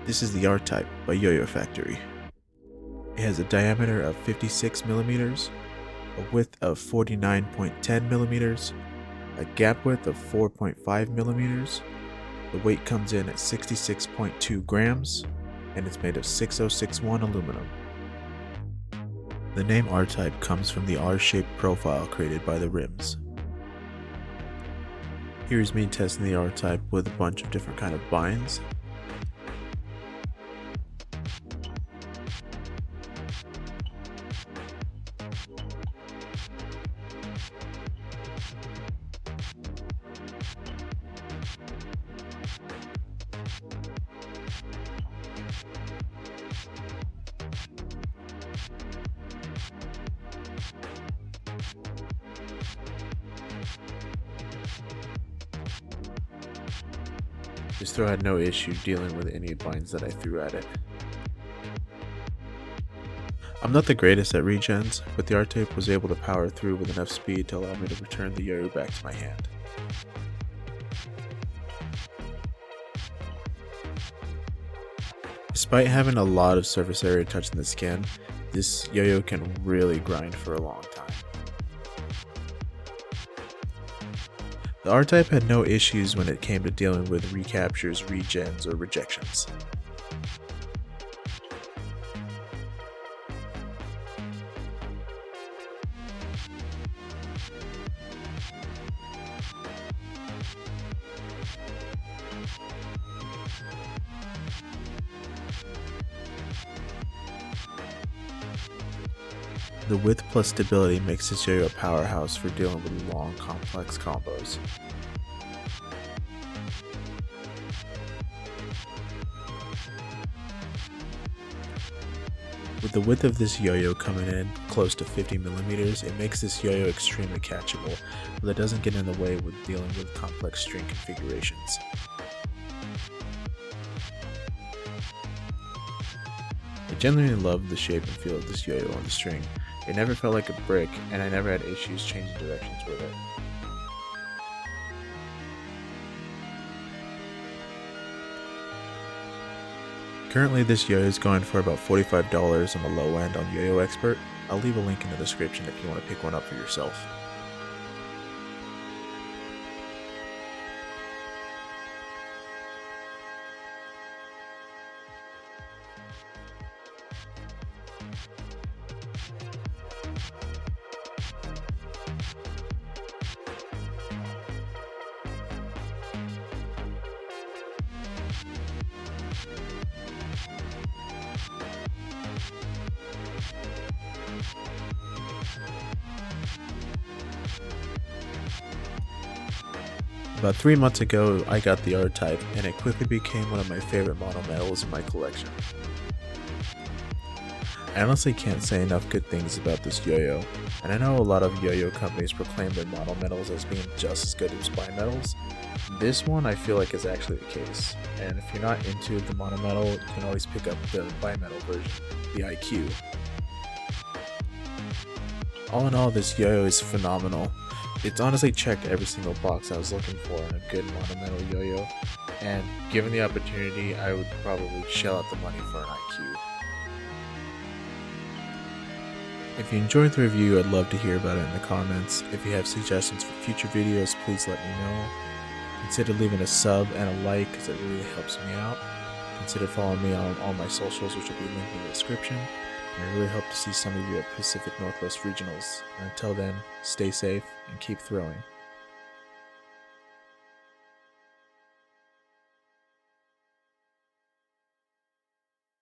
This is the R-Type by Yo-Yo Factory. It has a diameter of 56 millimeters, a width of 49.10 millimeters, a gap width of 4.5 millimeters. The weight comes in at 66.2 grams, and it's made of 6061 aluminum. The name R-Type comes from the R-shaped profile created by the rims. Here's me testing the R-Type with a bunch of different kind of binds. This throw had no issue dealing with any binds that I threw at it. I'm not the greatest at regens, but the R-Type was able to power through with enough speed to allow me to return the yo-yo back to my hand. Despite having a lot of surface area touching the skin, this yo-yo can really grind for a long time. The R-Type had no issues when it came to dealing with recaptures, regens, or rejections. The width plus stability makes this yo-yo a powerhouse for dealing with long, complex combos. With the width of this yo-yo coming in close to 50 millimeters, it makes this yo-yo extremely catchable, but it doesn't get in the way with dealing with complex string configurations. I genuinely loved the shape and feel of this yo-yo on the string. It never felt like a brick, and I never had issues changing directions with it. Currently this yo-yo is going for about $45 on the low end on Yo-Yo Expert. I'll leave a link in the description if you want to pick one up for yourself. About 3 months ago, I got the R-Type, and it quickly became one of my favorite mono metals in my collection. I honestly can't say enough good things about this yo-yo, and I know a lot of yo-yo companies proclaim their mono metals as being just as good as bimetals. This one I feel like is actually the case, and if you're not into the mono metal, you can always pick up the bimetal version, the IQ. All in all, this yo-yo is phenomenal. It's honestly checked every single box I was looking for in a good monometal yo-yo, and given the opportunity, I would probably shell out the money for an IQ. If you enjoyed the review, I'd love to hear about it in the comments. If you have suggestions for future videos, please let me know. Consider leaving a sub and a like because it really helps me out. Consider following me on all my socials, which will be linked in the description. And I really hope to see some of you at Pacific Northwest Regionals. And until then, stay safe and keep throwing.